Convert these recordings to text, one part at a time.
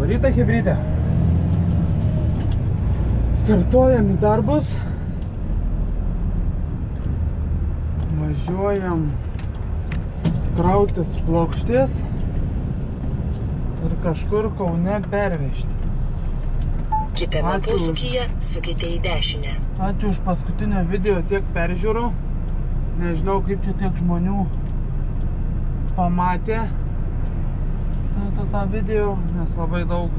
rytą, chebrytė. Startuojam į darbus. Važiuojam krautis plokštės ir kažkur Kaune pervežti. Kitame posūkyje sukite į dešinę. Ačiū už paskutinio video, tiek peržiūrų. Nežinau, kaip čia tiek žmonių pamatė tą video, nes labai daug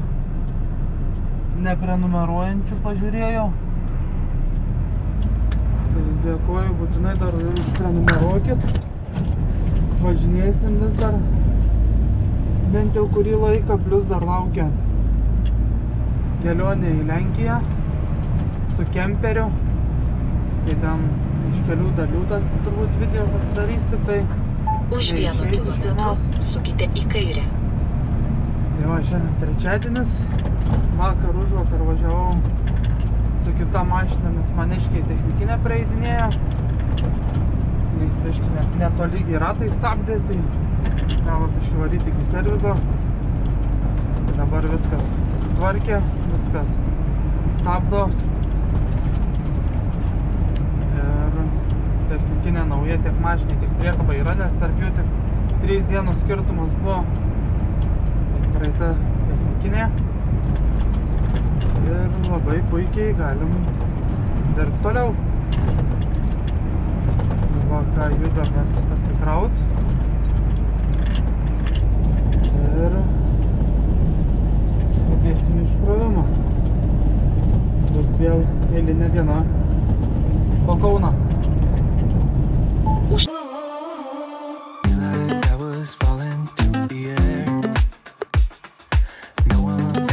neprenumeruojančių pažiūrėjo. Tai dėkoju, būtinai dar užprenumeruokit. Važinėsim vis dar bent jau kurį laiką, plus dar laukia kelionė į Lenkiją su kemperiu. Tai ten iš kelių dalių tas turbūt video pasidarys, tik tai už 1 kilometrų sukite į kairę. Tai va, šiandien trečiadienis. Vakar užvakar važiavau su kita mašina, nes maniškiai technikinė praeidinėjo. Netolygiai ratai stabdė, tai gavo biškį varyti iki servizo. Tai dabar viskas tvarkė, viskas stabdo. Ir technikinė nauja tiek mašinė, tiek priekaba yra, nes tarp jų tik 3 dienų skirtumas buvo. Praeita technikinė. Ir labai puikiai galim dirbti toliau. Va, ką judamės pasikraut. Ir pradėsim iškrovimą. Bus vėl eilinė diena po Kauną.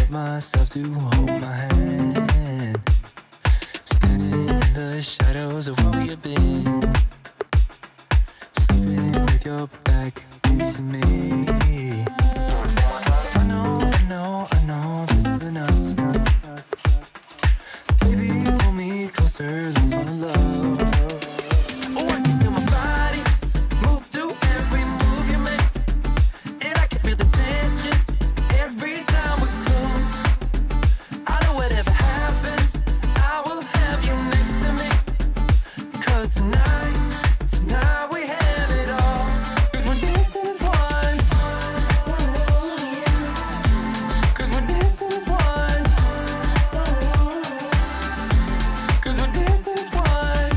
Myself to hold my hand, standing in the shadows of what we have been, sleeping with your back facing me. I know this isn't us. Baby, pull me closer, let's fall in love. Oh, I can feel my body move to every move you make, and I can feel the tension every time we close. I know whatever happens, I will have you next to me. 'Cause tonight we have it all. 'Cause we're dancing as one. 'Cause we're dancing as one. 'Cause we're dancing as one.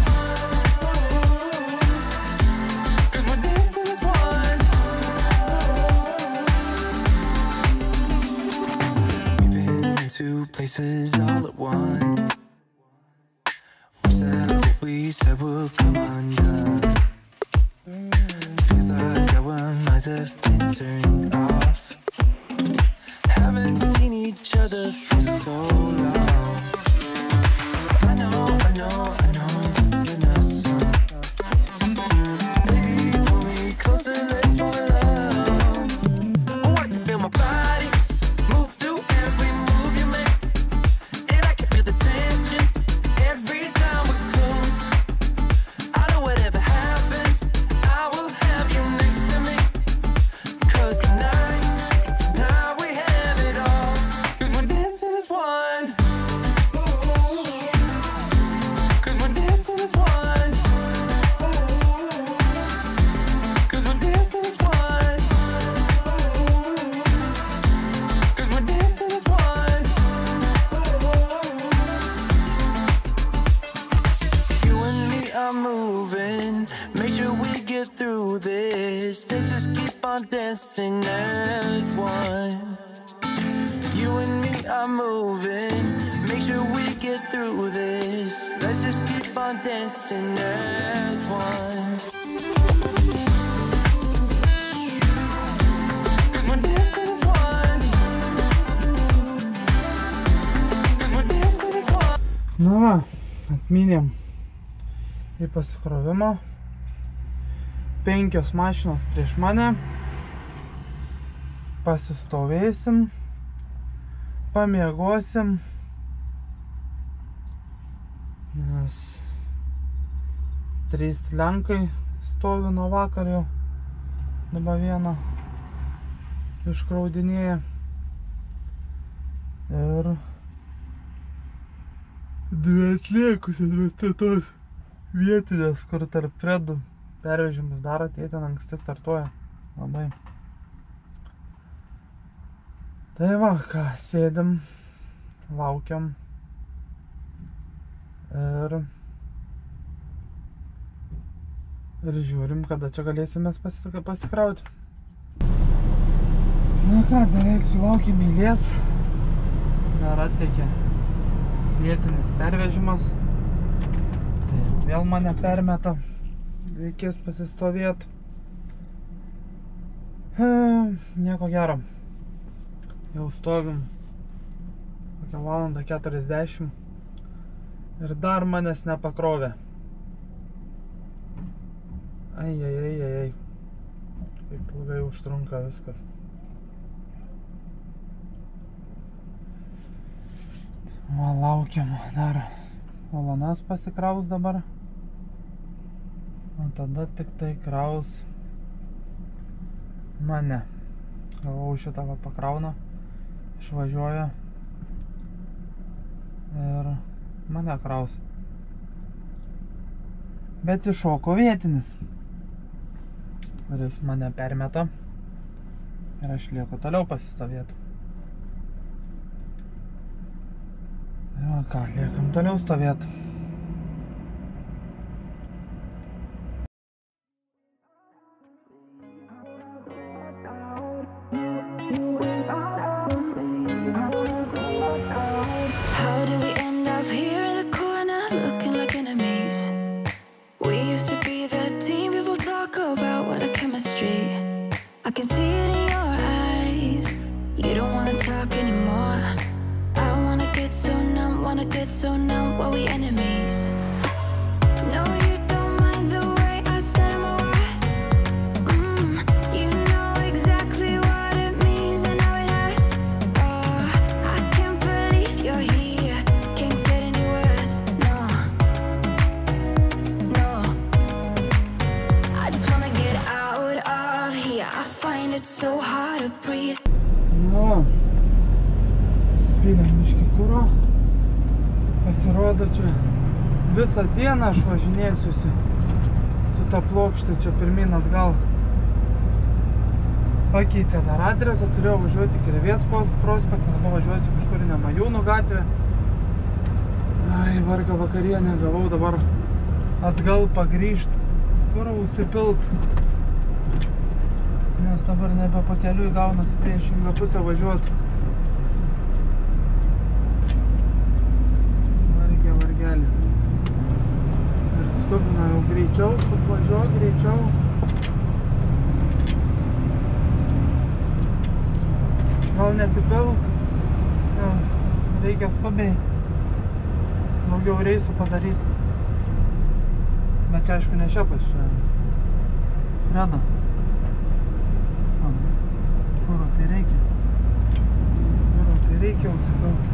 'Cause we're dancing as one. We've been in 2 places all at once. Was that what we said would come undone? Feels like our minds have been turned off. Haven't seen each other for so long. I know this isn't us. Baby, pull me closer, let's fall in love. Oh, I can feel my body move to every move you make, and I can feel the tension every time we close. I know whatever happens, I will have you next to me. 'Cause tonight we have it all. 'Cause we're dancing as one. 'Cause we're dancing as one. 'Cause we're dancing as one. 'Cause we're dancing as one. You and me are moving, make sure we get through this. Let's just keep on dancing as one. You and me are moving, make sure we get through this. Let's just keep on dancing as one. 'Cause we're dancing as one. 'Cause we're dancing as one. Na va, atminėm į pasikrovimą. 5 mašinos prieš mane. Pasistovėsim, pamiegosim, nes 3 lenkai stovi nuo vakar jau, dabar vieną iškraudinėja. Ir dvi atliekusios, bet tos vietinės, kur tarp Fredų pervežimus daro, tie ten anksti startuoja. Labai. Tai va, ką, sėdim, laukiam ir žiūrim, kada čia galėsime pasikrauti. Na ką, beveik sulaukėm eilės. Dar atlėkė vietinis pervežimas. Tai vėl mane permeta. Reikės pasistovėti. Nieko gero. Jau stovim kokią valandą 40 ir dar manęs nepakrovė. Ai. Kaip ilgai užtrunka viskas. Va, laukiam dar valandas pasikraus dabar. O tada tik tai kraus mane. Galvau, šitą va pakrauna, išvažiuoja ir mane kraus. Bet iššoko vietinis, kuris mane permeta ir aš lieku toliau pasistovėti. Va ką, liekam toliau stovėti. I can see it in your eyes. You don't wanna talk anymore. I wanna get so numb while we enemies. No, you don't mind the way I stutter my words. You know exactly what it means and how it hurts. Oh, I can't believe you're here. Can't get any worse. No. I just wanna get out of here. I find it so hard to breathe. Nu, spylėm biškį kuro. Pasirodo, čia visą dieną aš važinėsiuosi su ta plokšte čia pirmin atgal. Pakeitė dar adresą, turėjau važiuoti Krėvės prospektą, dabar važiuosiu kažkur į Nemajūnų gatvę. Ai, varga vakarienę gavau, dabar atgal pagrįžt, kur užsipilt. Nes dabar nebe pakeliui gaunasi priešingą pusę važiuoti. Vargelį. Ir skubina jau greičiau, važiuok greičiau. Gal nesipilk, nes reikia skubiai daugiau reisų padaryti. Bet čia aišku ne šefas, čia Freda. Kuro tai reikia užsipilti.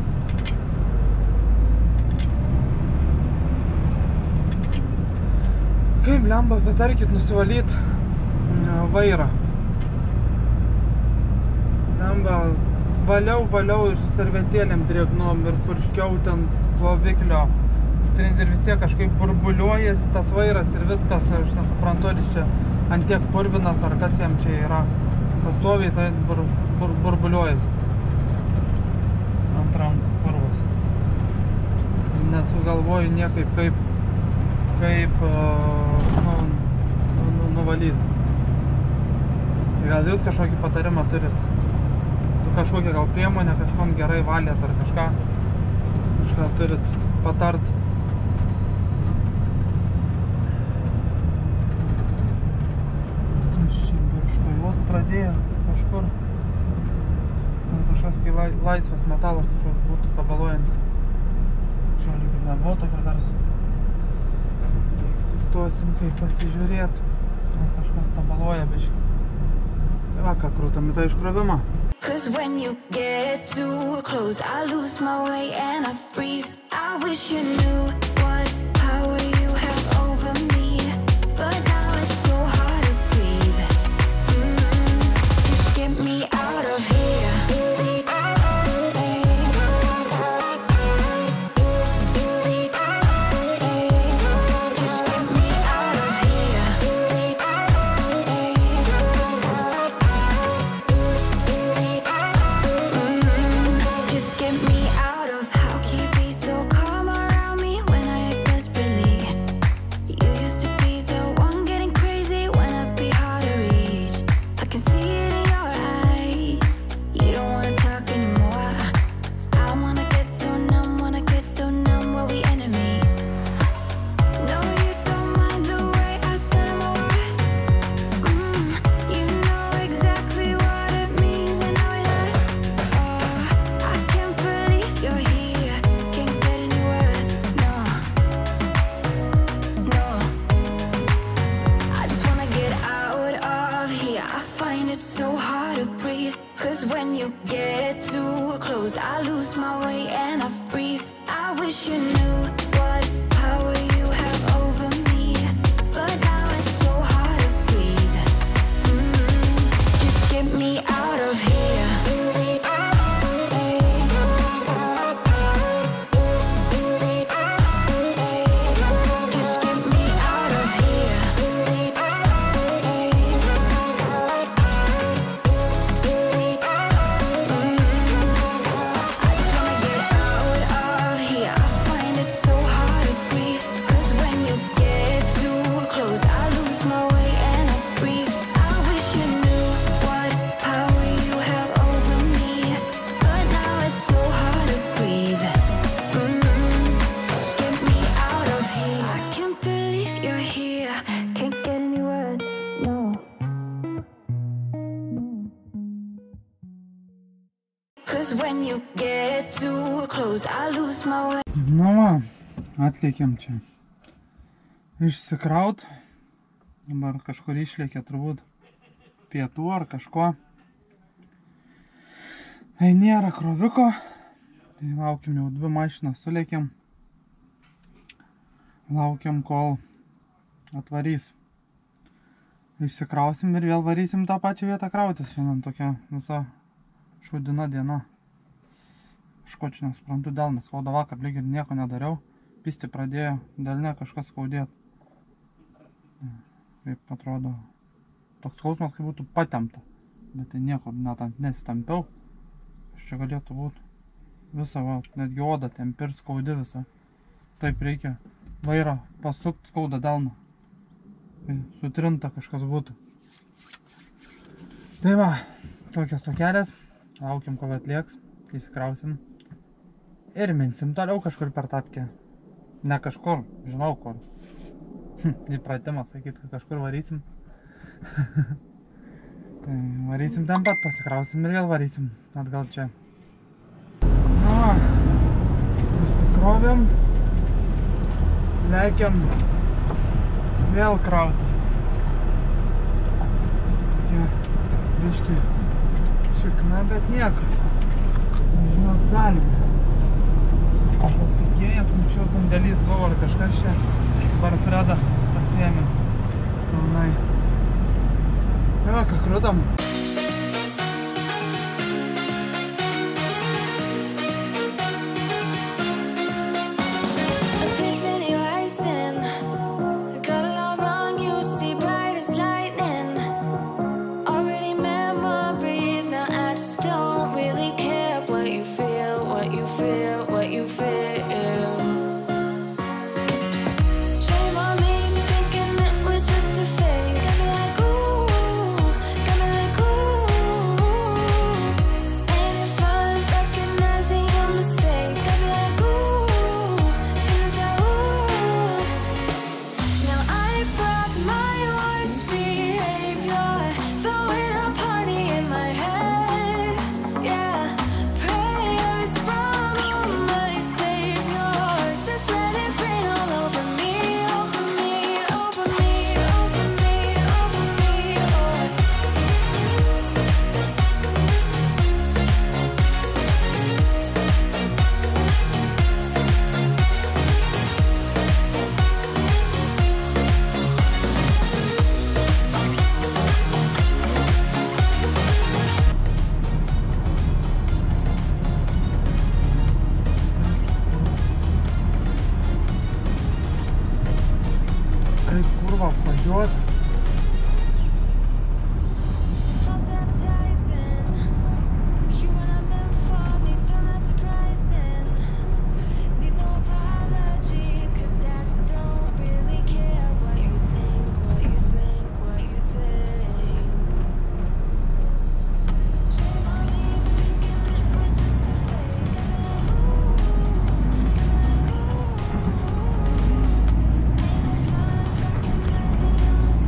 Kaip lemba, patarkit nusivalyt vairą. Lemba, valiau ir su servetėlėm drėgnom ir purškiau ten ploviklio. Ir vis tiek kažkaip burbuliuojasi tas vairas ir viskas, aš nesuprantu, ar čia ant tiek purvinas, ar kas jam čia yra. Pastoviai tai burbuliuojasi. Ant rankų purvas. Nesugalvoju niekaip kaip nuvalyti. Gal jūs kažkokį patarimą turit? Tu kažkokią gal priemonę, kažkom gerai valėt ar kažką turit patart? Škaliuot pradėjo kažkur. Man kažkas, kai laisvas metalas kažkoks būtų pabaluojantis. Žiūrėjau, kad nebuvo tokio garso. Sustosim, kaip pasižiūrėt. Kažkas tabaluoja biškį. Tai va, ką krūtam į tą iškrovimą. Cause when you get too close, I lose my way and I freeze. I wish you knew what power you have over me, but now it's so hard to breathe. Just get me out of here. get too close, I lose my way and I freeze. I wish you knew what power you have over me, but now it's so hard to breathe. Just get me out of here. Just get me out of here. I just wanna get out of here. I find it so hard to breathe, 'cause when you get too close, I lose my way and I freeze. I wish you knew what power you have over me, but now it's so hard to breathe. Just get me out of here. I can't believe you're here. Can't get any words, no. 'Cause when you get too close, I lose my way. Nu va, atleikėm čia išsikraut. Dabar kažkur išlėkė turbūt pietų ar kažko. Tai nėra kroviko. Tai laukiam, jau 2 mašinas sulėkėm. Laukiam, kol atvarys. Išsikrausim ir vėl varysim tą pačią vietą krautis. Šiandien tokia visa šūdina diena. Kažko čia nesuprantu, delną skauda, vakar lyg ir nieko nedariau. Pisti pradėjo, delne kažkas skaudėt. Kaip atrodo, toks skausmas, kaip būtų patempta. Bet tai nieko net nesitampiau. Aš čia galėtų būti visą, va, netgi odą tempi ir skaudi visą. Taip reikia vairą pasukti, skauda delną. Tai sutrinta kažkas būtų. Tai va, tokios tokelės. Laukiam, kol atlieks, įsikrausim. Ir minsim toliau kažkur per tapkę. Ne kažkur, žinau kur. Įpratimas sakyti, kad kažkur varysim. Tai varysim ten pat, pasikrausim ir vėl varysim atgal čia. Na, išsikrovėm. Lekiam vėl krautis. Tokia biški šikna, bet nieko. Žinot, galim. Kažkoks įkėjas, anksčiau sandėlys buvo ar kažkas čia. Dabar Fredą pasiėmė. Pilnai. Tai va, ką krūtam. Epiphany rising. Got a lot wrong, you see bright as lightning. Already memories, now I just don't really care what you feel, what you feel, what you feel. Shame on me, thinking it was just a phase. Got me like, ooh, got me like, ooh. Ain't it fun recognizing your mistakes? Got me like, ooh, feeling so ooh. Now I brought my worst behavior, throwing a party in my head. Yeah, prayers from all my saviors. Just let it rain all over me, over me, over me, over me, over me. Kaip kurva važiuot. Self-appetizing. You and I meant for me, still not surprising. Need no apologies, 'cause I just don't really care what you think, what you think, what you think. Shame on me, thinking it was just a phase. Like, ooh, got me like, ooh. Ain't it fun recognizing your mistakes?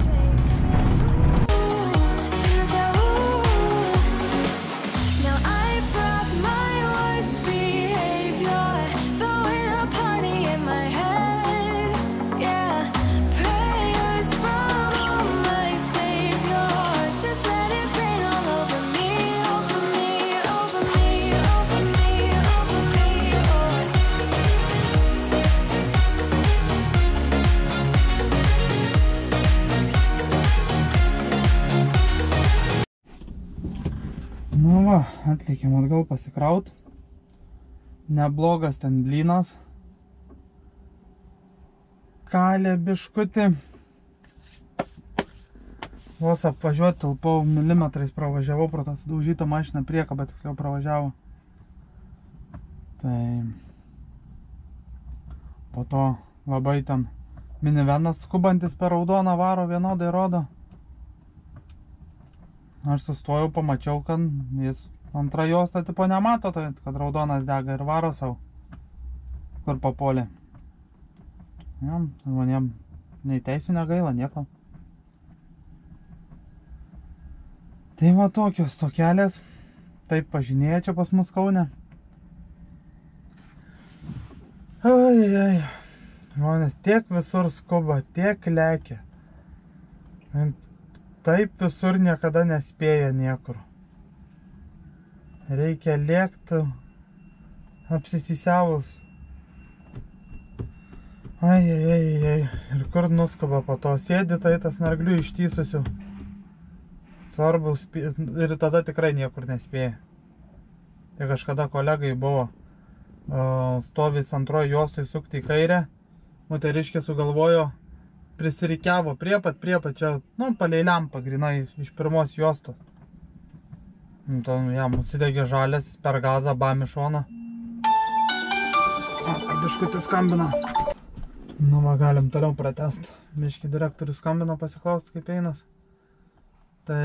Atlikėm atgal pasikraut. Neblogas ten blynas. Kalė biškutį. Vos apvažiuoti tilpau milimetrais, pravažiavau pro tą sudaužytą mašiną priekabą, tiksliau pravažiavo. Tai po to labai ten minivenas skubantis per raudoną varo vienodai rodo. Aš sustojau, pamačiau, kad jis antrą juostą tipo nemato, tai kad raudonas dega ir varo savo, kur papolė. Ja, žmonėm nei teisių negaila, nieko. Tai va tokios tokelės, taip važinėja čia pas mus Kaune. Ai, žmonės tiek visur skuba, tiek lekia. Taip visur niekada nespėja niekur. Reikia lėkti apsisisiavus. Ai, ir kur nuskuba po to, sėdi tai tas narglių ištysusių. Svarbu, ir tada tikrai niekur nespėja. Tai kažkada kolegai buvo stovis antroji juostui sukti į kairę. Moteriškė sugalvojo, prisirikiavo prie pat čia, palei lempą grinai iš pirmos juostos. Jam užsidegė žalias, per gazą bam į šoną. Ar biškutis skambina? Nu va, galim toliau pratęst. Biški direktorius skambino pasiklausti, kaip einas. Tai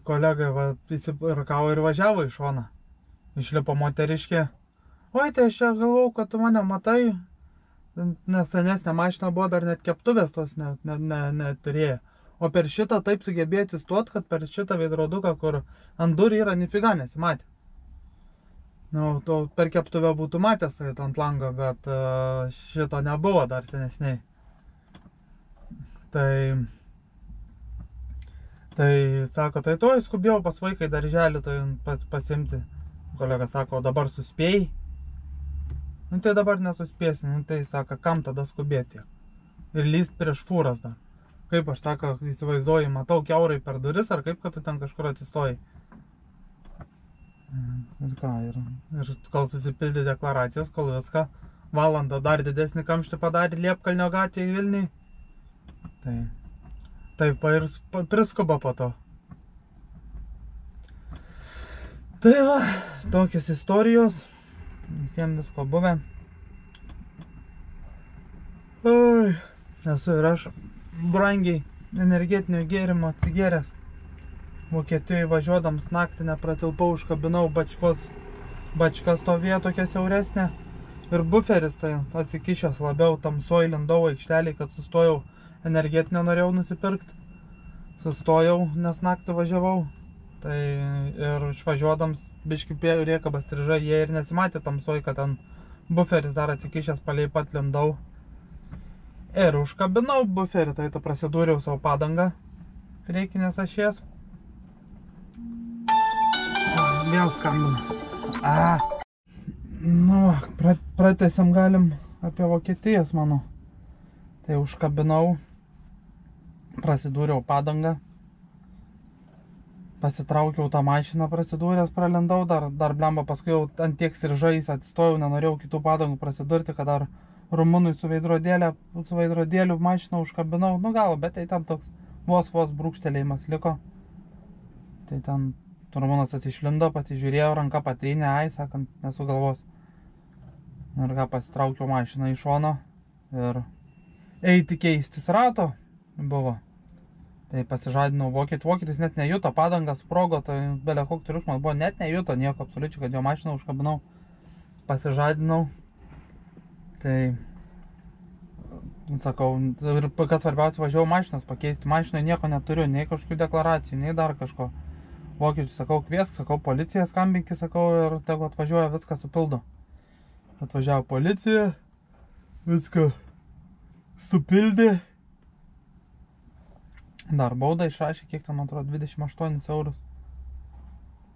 kolega įsipirkavo ir važiavo į šoną. Išlipo moteriškė. Oi, tai aš čia galvau, kad tu mane matai. Nes senesnė mašina buvo, dar net keptuvės tos neturėjo. O per šitą taip sugebėjo atsistot, kad per šitą veidroduką, kur ant durų yra, nifiga nesimatė. Per keptuvę būtų matęs tai ant lango, bet šito nebuvo dar senesniai. Tai sako, tai to skubėjau pas vaiką į darželį pasimti. Kolega sako, dabar suspėjai? Tai dabar nesuspėsiu. Tai sako, kam tada skubėti? Ir lyst prieš fūras dar. Kaip aš sako, įsivaizduoju, matau kiaurai per duris, ar kaip, kad tu ten kažkur atsistojai. Ir ką, ir kol susipildė deklaracijas, kol viską, valandą dar didesnį kamštį padarė Liepkalnio gatvėje Vilniui. Taip ir priskuba po to. Tai va, tokios istorijos. Visiems visko buvę. Esu ir aš brangiai energetinio gėrimo atsigėręs. Vokietijoje važiuodams naktį nepratilpau, užkabinau bačka stovėjo tokia siauresnė. Ir buferis tai atsikišęs labiau tamsoj lindau aikšteliai, kad sustojau. Energetinio norėjau nusipirkti. Sustojau, nes naktį važiavau. Tai ir išvažiuodams biški riekabas striža, jie ir nesimatė tamsoj, kad ten buferis dar atsikišęs palei pat lindau. Ir užkabinau buferį, tai prasidūriau savo padangą priekinės ašies. Vėl skambina. Nu, pratęsiam galim apie Vokietijas, manau. Tai užkabinau, prasidūriau padangą, pasitraukiau tą mašiną, prasidūręs, pralindau, dar blemba, paskui jau ant tiek siržais atsistojau, nenorėjau kitų padangų prasidurti, kad dar rumunui su veidrodėliu mašiną užkabinau, nu gal, bet tai ten toks vos brūkštelėjimas liko. Tai ten rumunas atsišlindo, pasižiūrėjo, ranka patrynė, sakant, nesugalvos. Ir ką, pasitraukiau mašiną į šoną ir eiti keistis rato buvo. Tai pasižadinau vokietis net nejuto, padangas sprogo, tai belia koks triukšmas buvo, net nejuto nieko absoliučiai, kad jo mašiną užkabinau. Pasižadinau. Tai sakau, ir kad svarbiausia, važiavau mašinos pakeisti. Mašinoje nieko neturiu, nei kažkokių deklaracijų, nei dar kažko. Vokiečių sakau, kviesk, sakau, policiją skambinki, sakau, ir tegu atvažiuoja, viską supildo. Atvažiavo policija, viską supildė. Dar baudą išrašė, kiek ten, man atrodo, 28 eurus.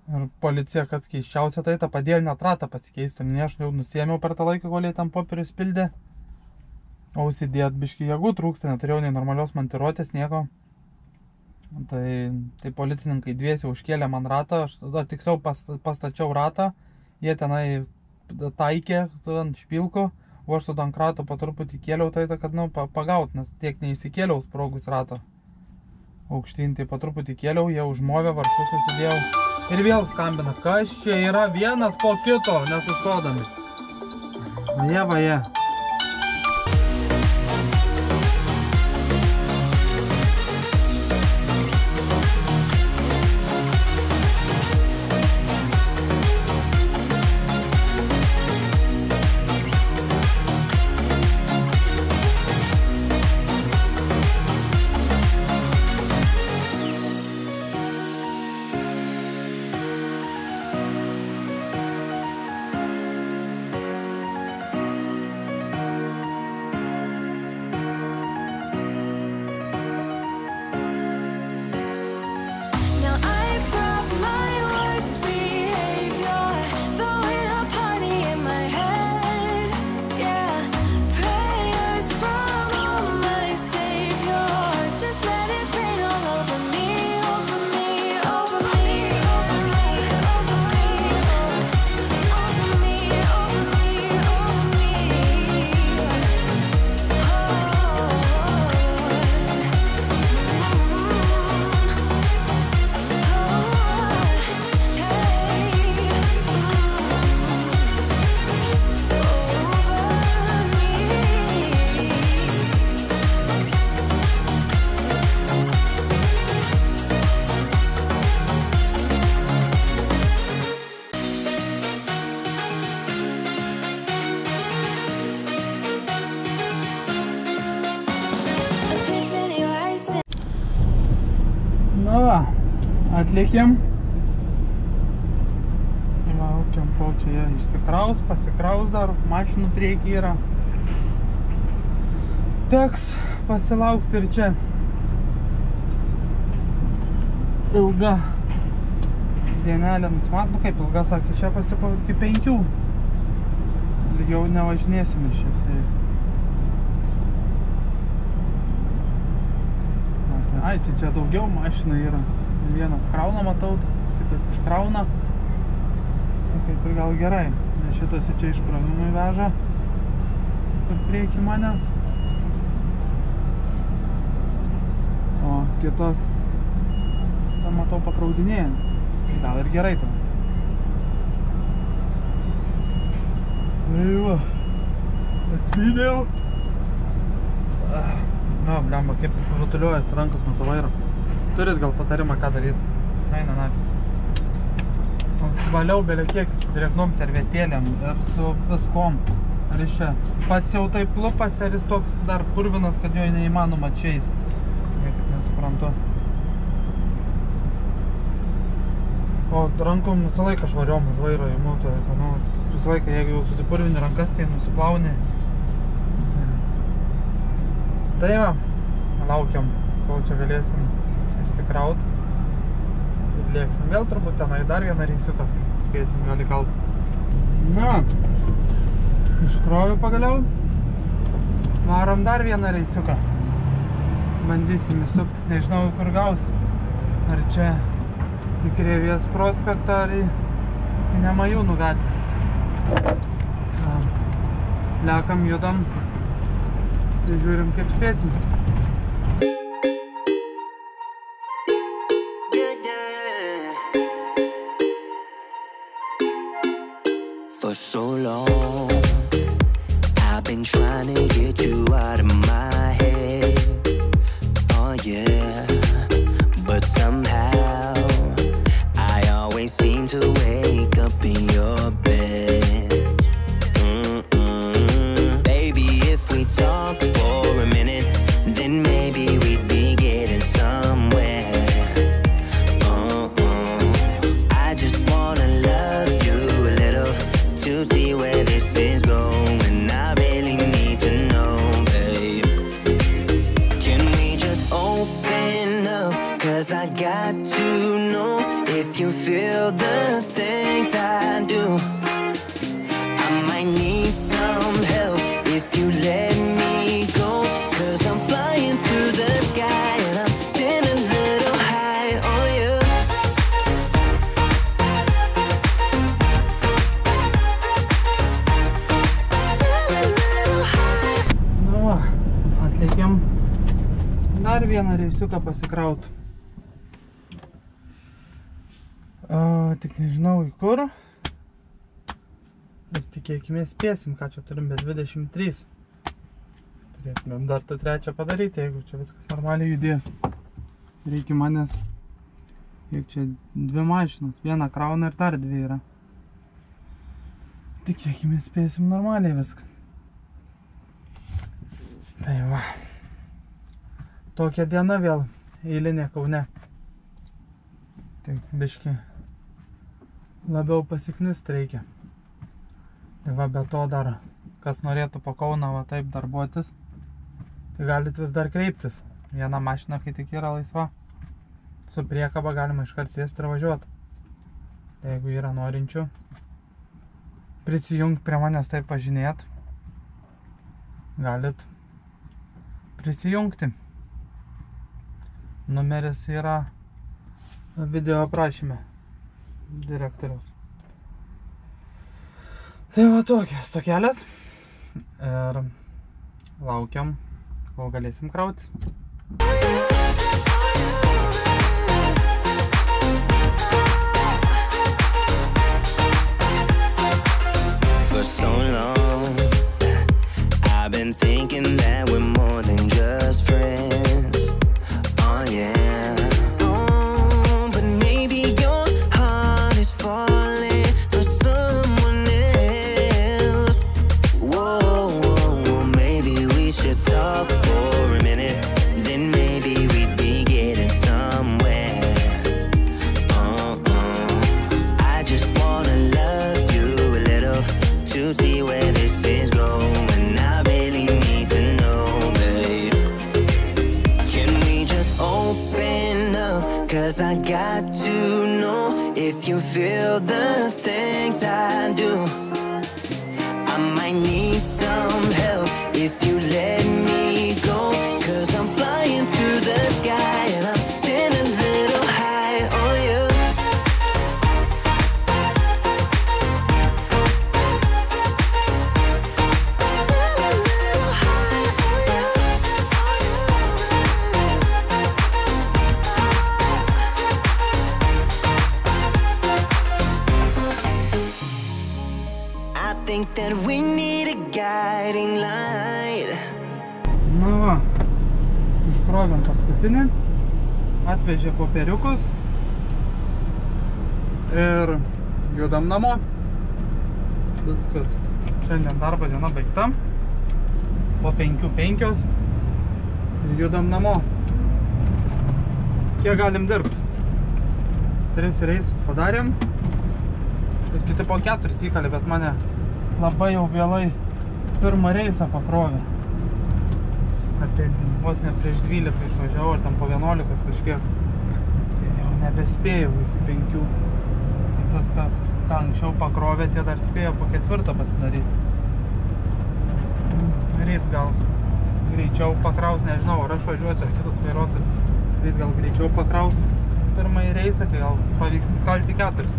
Ir policija, kad keiščiausia, tai tą padėjo net ratą pasikeisti. Aš jau nusiėmiau per tą laiką, kol jie ten popierius pildė. O užsidėt biškį jėgų trūksta, neturėjau nei normalios montiruotės, nieko. Tai policininkai dviesi užkėlė man ratą, aš tiksliau pastačiau ratą, jie tenai taikė ant špilko, o aš su dankratu po truputį kėliau tai, kad, pagaut, nes tiek neįsikėliau sprogus ratą. Aukštyn, tai po truputį kėliau, jie užmovė, varštus susidėjau. Ir vėl skambina, kas čia yra vienas po kito, nesustodami. Vaje. Atlikėm. Laukiam, kol čia jie išsikraus, pasikraus dar, mašinų priekį yra. Teks pasilaukti ir čia. Ilga dienelė nusimat, kaip ilga, sakė, šefas tipo iki 5. Jau nevažinėsim iš šiais. Ai, tai čia daugiau mašinų yra. Vienas krauna, matau, kitas iškrauna. Kaip ir gal gerai, nes šitas čia iškrovimui veža per priekį manęs. O kitas, ten matau, pakraudinėja. Gal ir gerai ten. Tai va, atvydėjau. Na, blemba, kaip rutuliuojasi rankas nuo to vairo. Turit gal patarimą, ką daryti? Eina. Valiau belė kiek su drėgnom servetėlėm ir su viskom. Ar jis čia pats jau taip lupas, ar jis toks dar purvinas, kad jo neįmanoma čiais. Niekaip nesuprantu. O rankom visą laiką švariom už vairo įmu. Visą laiką, jeigu jau susipurvini rankas, tai nusiplauni. Tai va, laukiam, kol čia galėsim išsikraut ir lėksim vėl turbūt tenai dar vieną reisiuką spėsim gal įkalt. Na, iškroviu pagaliau, varom dar vieną reisiuką, bandysim įsukti, nežinau kur gaus, ar čia į Krėvės prospektą ar į Nemajūnų gatvę. Lekam, judam ir žiūrim kaip spėsim. For so long, I've been trying to get you out of my head. Oh yeah, but somehow I always seem to wake up in your bed. Baby, if we talk for a minute, then maybe we'd be getting somewhere. I just wanna love you a little to see where this is going. I really need to know, babe. Can we just open up? 'Cause I got to know if you feel the things I do. I might need some help if you let me go. 'Cause I'm flying through the sky and I'm standing a little vieną reisiuką pasikraut. Tik nežinau į kur. Ir tikėkime spėsim, ką čia turim, bet 23. Turėtumėm dar tą trečią padaryti, jeigu čia viskas normaliai judės. Reikia manęs, kiek čia 2 mašinos, 1 krauna ir dar 2 yra. Tikėkime spėsim normaliai viską. Tai va. Tokia diena vėl, eilinė Kaune. Tik biški labiau pasiknist reikia. Tai va, be to dar, kas norėtų po Kauną va taip darbuotis, tai galit vis dar kreiptis. Viena mašina, kai tik yra laisva, su priekaba galima iškart sėsti ir važiuoti. Tai jeigu yra norinčių prisijungti prie manęs taip važinėt, galit prisijungti. Numeris yra video aprašyme direktoriaus. Tai va tokias tokelės ir laukiam, kol galėsim krautis. For so long, I've been thinking that we're more than just friends. Oh yeah. Oh, but maybe your heart is falling for someone else. Whoa, whoa, whoa, maybe we should talk for a minute. Then maybe we'd be getting somewhere. I just wanna love you a little to see where this is going. I really need to know, babe. Can we just open up? 'Cause I got to know if you feel the things I do. I might need some help if you let me go. 'Cause I'm flying through the sky and I'm still a little high on you. I think that we need a guiding light. Na va, iškrovėm paskutinį, atvežė popieriukus ir judam namo. Viskas, šiandien darbo diena baigta, po 5:05 ir judam namo. Kiek galim dirbti? 3 reisus padarėm ir kiti po 4 įkalė, bet mane labai jau vėlai pirmą reisą pakrovė. Apie vos net prieš 12 išvažiavau ir tam po 11 kažkiek. Tai jau nebespėjau iki 5. Tai tas, ką anksčiau pakrovė, tie dar spėjo po 4 pasidaryti. Ryt gal greičiau pakraus, nežinau, ar aš važiuosiu, ar kitus vairuotojus. Ryt gal greičiau pakraus pirmąjį reisą, tai gal pavyks kalti 4.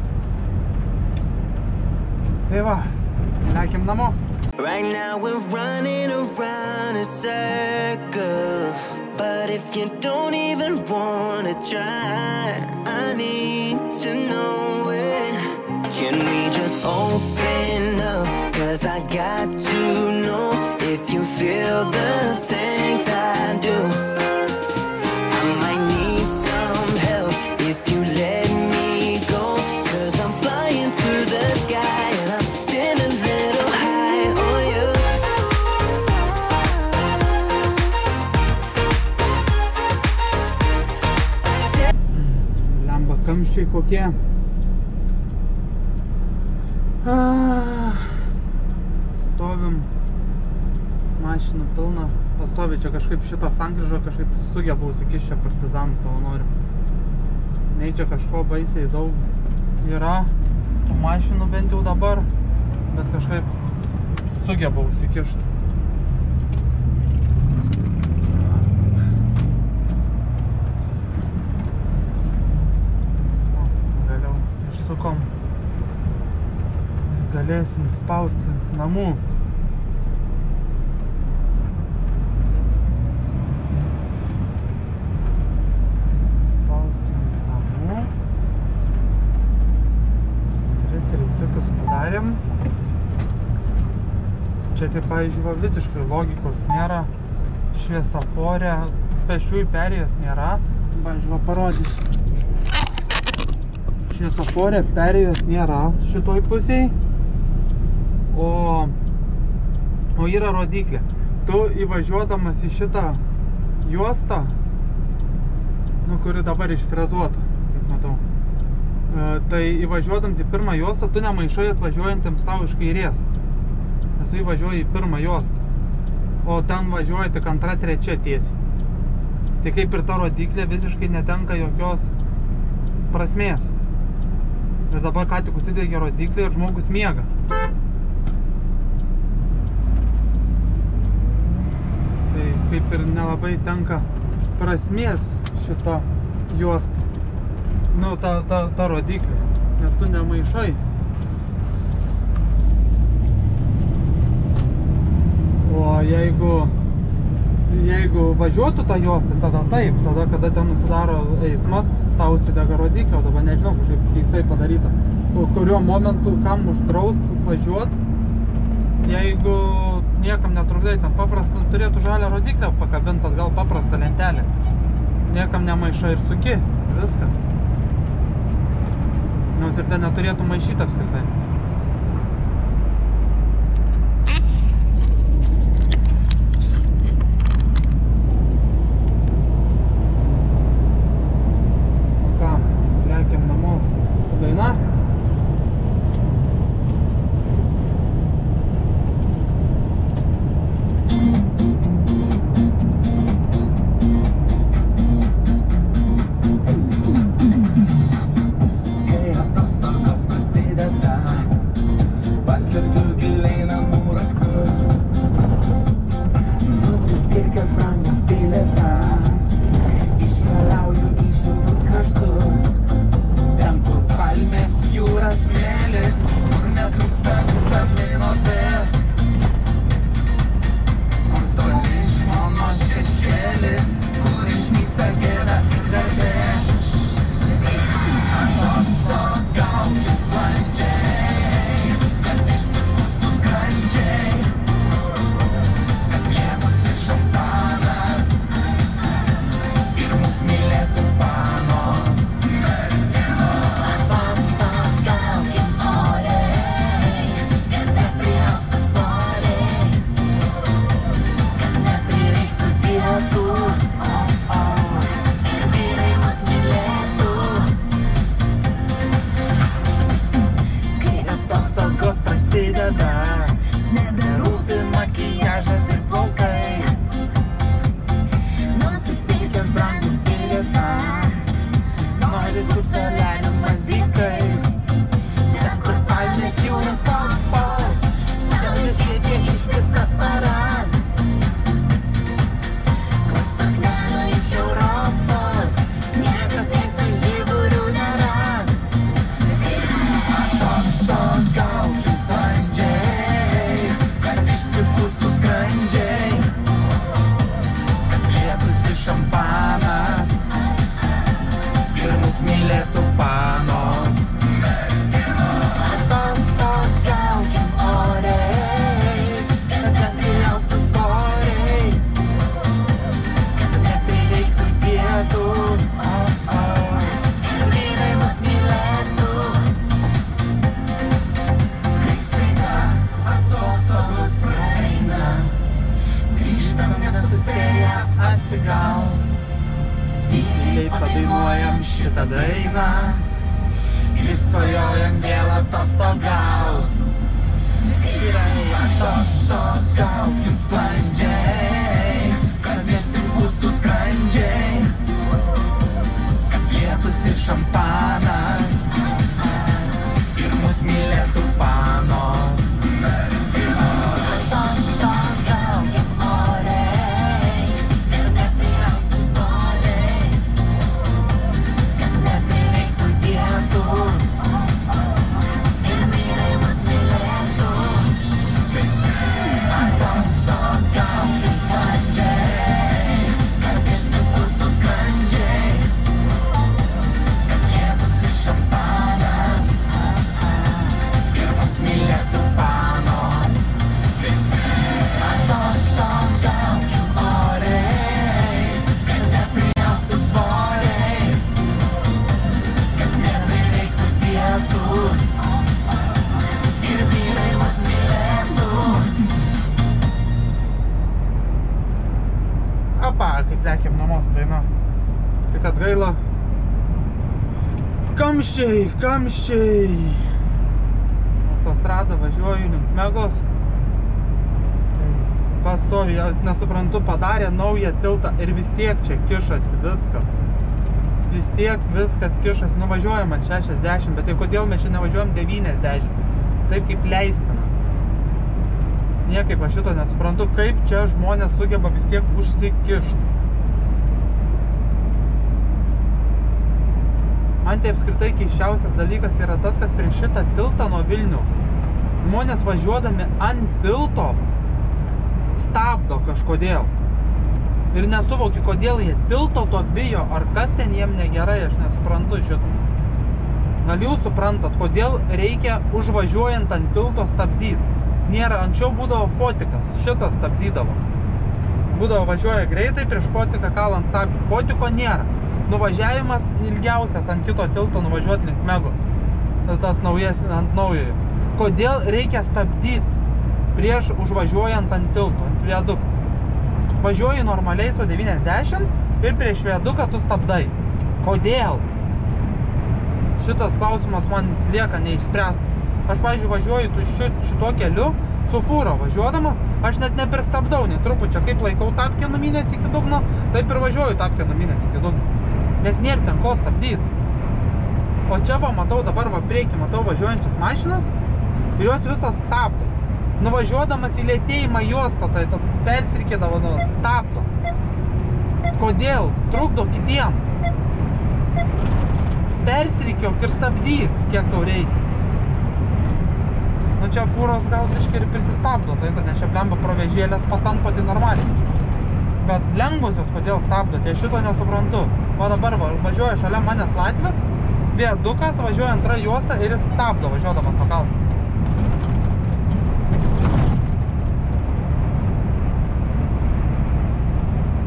Tai va, lekim namo. Right now we're running around in circles. But if you don't even wanna try, I need to know it. Can we just open up? 'Cause I got to know if you feel the things I do. I might need some help if you let me go. 'Cause I'm flying through the sky and I'm still a little high on you. Lemba kamščiai kokie. Stovim, mašinų pilna. Pastovi čia kažkaip šitą sankryžą kažkaip sugebau įsikišti partizanų savanorių. Nei čia kažko baisiai daug yra, tų mašinų bent jau dabar, bet kažkaip sugebau įsikišti. Vėliau išsukom. Galėsim spausti namų. padarėm. Čia tai, pavyzdžiui, va, visiškai logikos nėra. Šviesofore, pėsčiųjų perėjos nėra. Pavyzdžiui, va, parodysiu. Šviesofore perėjos nėra šitoj pusėj. O yra rodiklė. Tu įvažiuodamas į šitą juostą, kuri dabar išfrezuota, kaip matau, tai įvažiuodams į pirmą juostą, tu nemaišai atvažiuojantiems tau iš kairės. Nes tu įvažiuoji į pirmą juostą, o ten važiuoji tik antra, trečia tiesiai. Tai kaip ir ta rodiklė visiškai netenka jokios prasmės. Ir dabar ką tik užsidegė rodiklė ir žmogus miega. Tai kaip ir nelabai tenka prasmės šito juostą. Nu, ta rodiklė, nes tu nemaišai. O jeigu važiuotų tą juostą, tada taip, tada kada ten nusidaro eismas, tau užsidega rodiklė, o dabar nežinau, kažkaip keistai padaryta. Kuriuo momentu kam uždraust važiuot, jeigu niekam netrukdai, ten paprastą turėtų žalią rodiklę pakabint, atgal paprastą lentelę. Niekam nemaiša ir suki, viskas. Nors ir ten neturėtų maišyti apskritai. O ką, lekiam namo su daina. Tyliai padainuojam šitą dainą ir svajojam vėl atostogaut. Vyrai, atostogaukim sklandžiai, kad išsipūstų skrandžiai, kad lietųsi šampanas ir mus mylėtų panos. Atostogaukim Kamščiai. Autostrada važiuoju link Megos. Pastovi, nesuprantu, padarė naują tiltą ir vis tiek čia kišasi viskas. Vis tiek viskas kišasi. Nuvažiuojam ant 60, bet tai kodėl mes čia nevažiuojam 90? Taip kaip leistina. Niekaip aš šito nesuprantu, kaip čia žmonės sugeba vis tiek užsikišti. Man tai apskritai keiščiausias dalykas yra tas, kad prieš šitą tiltą nuo Vilniaus žmonės važiuodami ant tilto stabdo kažkodėl. Ir nesuvokiu, kodėl jie tilto to bijo, ar kas ten jiem negerai, aš nesuprantu šito. Gal jūs suprantat, kodėl reikia užvažiuojant ant tilto stabdyti? Nėra, anksčiau būdavo fotikas, šitas stabdydavo. Būdavo važiuoja greitai, prieš fotiką kalant stabdžių. Fotiko nėra. Nuvažiavimas ilgiausias ant kito tilto nuvažiuoti link Megos. Tas naujas ant naujojo. Kodėl reikia stabdyti prieš užvažiuojant ant tilto, ant viaduko? Važiuoji normaliai su 90 ir prieš viaduką tu stabdai. Kodėl? Šitas klausimas man lieka neišspręstas. Aš, pavyzdžiui, važiuoju šituo keliu su fūro važiuodamas, aš net nepristabdau, nei trupučio, kaip laikau tapkę numynės iki dugno, taip ir važiuoju tapkę numynės iki dugno. Nes nėra ten ko stabdyti. O čia va matau dabar va priekį, matau važiuojančias mašinas ir jos visos stabdo. Nuvažiuodamas į lėtėjimą juostą, tai persirkėdavo, stabdo. Kodėl? Trukdo kitiem. Persirikiok ir stabdyk, kiek tau reikia. Nu čia fūros gal biškai ir prisistabdo, tai nes čia blemba provežėlės patampa, tai normaliai. Bet lengvusios kodėl stabdo, tai šito nesuprantu. O dabar važiuoja šalia manęs Latvis, viadukas, važiuoja antra juosta ir jis stabdo važiuodamas nuo kalno.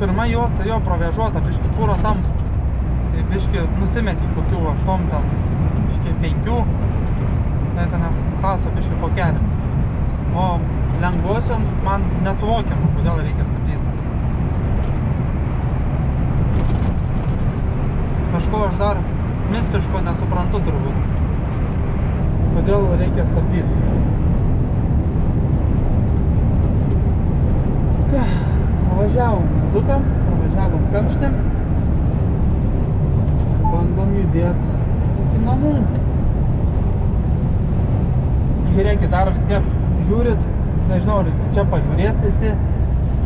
Pirma juosta jo provežuota, biški fūros tam, tai biški nusimetė kokių 8 ten, biški 5, tai tenės taso biški po kelią. O lengvuosiom man nesuvokiama, kodėl reikia stabdyti. Kažko aš dar mistiško nesuprantu turbūt. Kodėl reikia stabdyti. Važiavom viaduką, pravažiavom kamštėm. Bandom judėti iki namų. Žiūrėkit, dar vis tiek žiūrit, nežinau, ar čia pažiūrės visi.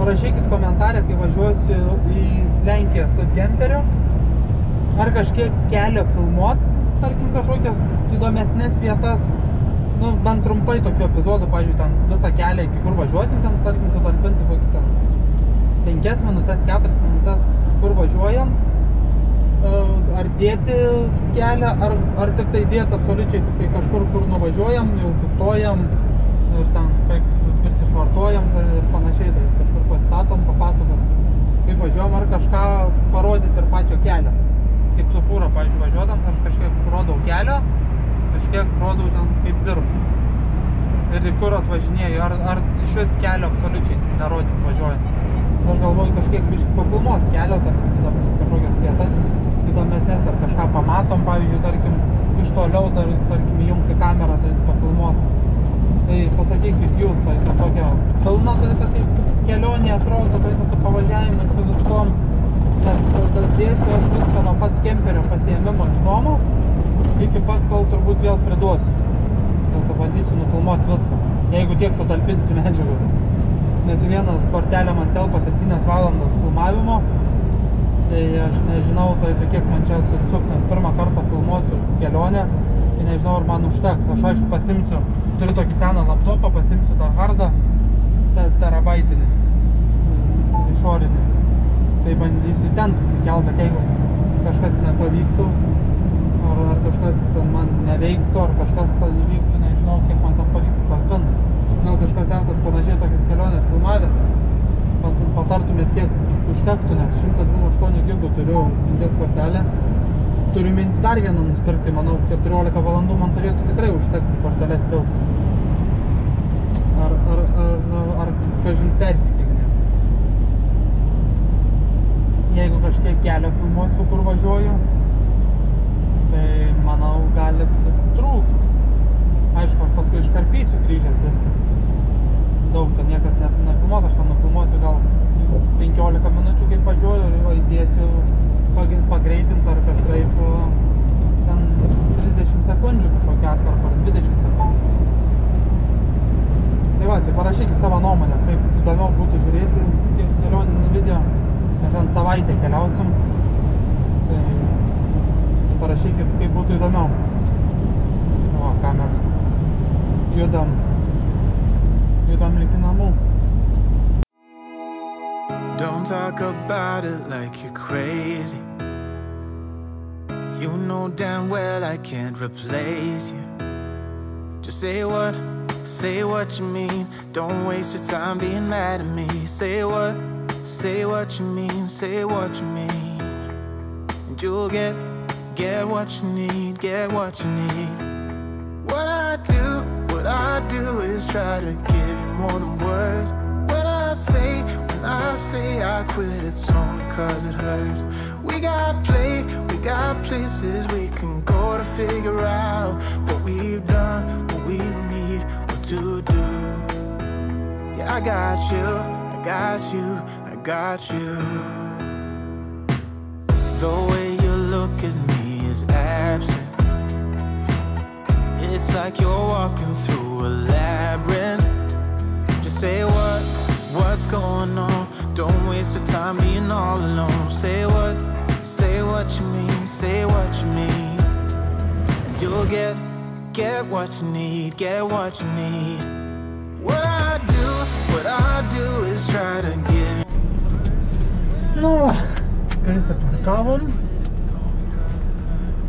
Parašykit komentarę, kai važiuosiu į Lenkiją su kemperiu. Ar kažkiek kelio filmuot, tarkim, kažkokias įdomesnės vietas. Nu, bent trumpai tokių epizodų, pavyzdžiui, ten visą kelią, iki kur važiuosim, ten, tarkim, sutalpinti kokį ten 5 minutės, 4 minutės, kur važiuojam. Ar dėti kelią, ar tik tai dėti absoliučiai tik tai kažkur, kur nuvažiuojam, jau sustojam ir ten prisišvartuojam ir panašiai, tai kažkur pasistatom, papasakot, kaip važiuojam, ar kažką parodyti ir pačio kelio. Kaip su fūra, pavyzdžiui, važiuodam, aš kažkiek rodau kelio, kažkiek rodau ten kaip dirbu. Ir kur atvažinėju, ar iš vis kelio absoliučiai nerodyti važiuojant. Aš galvoju kažkiek biškai pafilmuoti kelio, tarkim, kažkokias vietas įdomesnės, ar kažką pamatom, pavyzdžiui, tarkim, iš toliau, tarkim, įjungti kamerą, tai pafilmuoti. Tai pasakykit jūs, tai tokia pilna, tai kelionė atrodo, tai pavažiavimai su viskom. Tas dėsiu aš viską nuo pat kemperio pasiėmimo iš nuomos, iki pat, kol turbūt vėl priduosiu. Tai bandysiu nufilmuoti viską, jeigu tiek sutalpinsiu medžiagų. Nes vienas kortelė man telpa 7 valandas filmavimo, tai aš nežinau, tai kiek man čia susuks, nes pirmą kartą filmuosiu kelionę, tai nežinau, ar man užteks. Aš aišku pasimsiu, turiu tokį seną laptopą, pasimsiu tą hardą, terabaitinį, išorinį. Tai bandysiu ten susikelt, bet jeigu kažkas nepavyktų, ar kažkas ten man neveiktų, ar kažkas įvyktų, nežinau, kiek man tam pavyktų talpinti. Gal kažkas esat panašiai tokias kelionės filmavę, patartumėt, kiek užtektų, nes 128 gigų turiu minties kortelę. Turiu mintį dar vieną nusipirkti, manau, 14 valandų man turėtų tikrai užtekti kortelės tilpti. Ar kažin persikėlinėt. Jeigu kažkiek kelio filmuosiu, kur važiuoju, Tai manau gali pritrūkt. Aišku, aš paskui iškarpysiu grįžęs viską. Daug, ten niekas nefilmuot, aš ten nufilmuosiu gal 15 minučių kaip važiuoju ir įdėsiu pagreitint ar kažkaip ten 30 sekundžių kažkokią atkarpą ar 20 sekundžių. Tai va, tai parašykit savo nuomonę, kaip įdomiau būtų žiūrėti kelioninį video, nes ten savaitę keliausim. Tai parašykit, kaip būtų įdomiau. O, ką mes judam link namų. Don't talk about it like you're crazy. You know damn well I can't replace you. Just say what you mean. Don't waste your time being mad at me. Say what you mean, say what you mean. And you'll get what you need, get what you need. What I do is try to give you more than words. When I say I quit, it's only cause it hurts. We got places we can go to figure out what we've done, what we need, what to do. Yeah, I got you. The way you look at me is absent. It's like you're walking through a labyrinth. Just say what's going on. Don't waste your time being all alone. Say what you mean, say what you mean. And you'll get what you need, get what you need. What I do is try to give. Nu, skaitai apsikavom.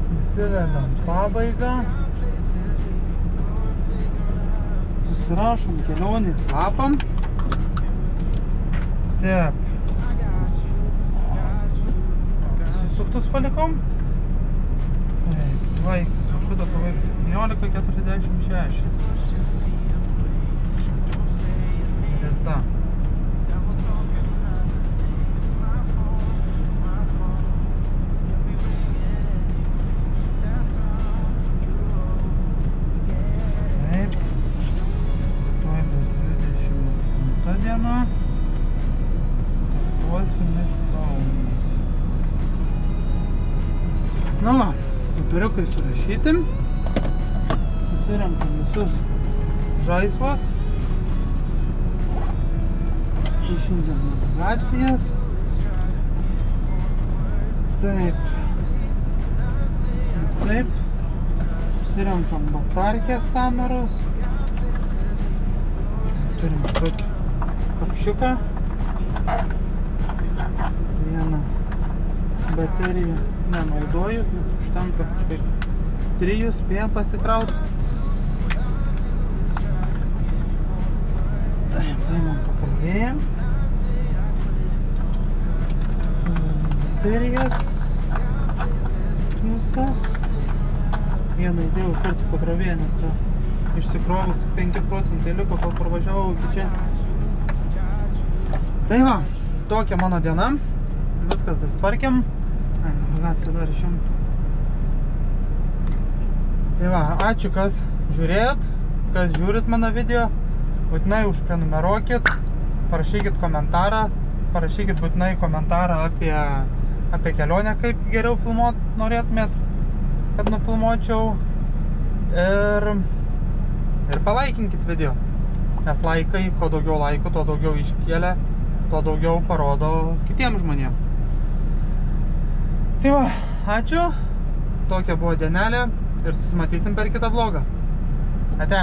Susivedam pabaigą. Susirašom kelionės lapam. Taip. Susuktus palikom. Taip, laikas. Šitą paveiks 17:46. Rita. Taip. Tuoj bus 28 diena. Startuosim iš Kauno. Nu va, popieriukai surašyti. Susirenkam visus žaislus. Išjungiam navigacijas. Taip. Susirenkam batarkės kameros. Turim tokį kapšiuką. Vieną bateriją nenaudoju, nes užtenka kažkaip 3 spėjom pasikrauti. Taip, paimam pakalvėję. Baterijas visas. Vieną įdėjau kartu pakrovėję, nes ta išsikrovus 5 procentai liko, kol parvažiavau iki čia. Tai va, tokia mano diena. Viskas susitvarkėm. Navigaciją dar išjungti. Tai va, ačiū, kas žiūrėjot, kas žiūrit mano video. Būtinai užprenumeruokit, parašykit komentarą, būtinai komentarą apie kelionę, kaip geriau filmuot norėtumėt, kad nufilmuočiau. Ir palaikinkit video, nes laikai, kuo daugiau laikų, tuo daugiau iškėlė, tuo daugiau parodo kitiems žmonėms. Tai va, ačiū, tokia buvo dienelė ir susimatysim per kitą vlogą. Ate.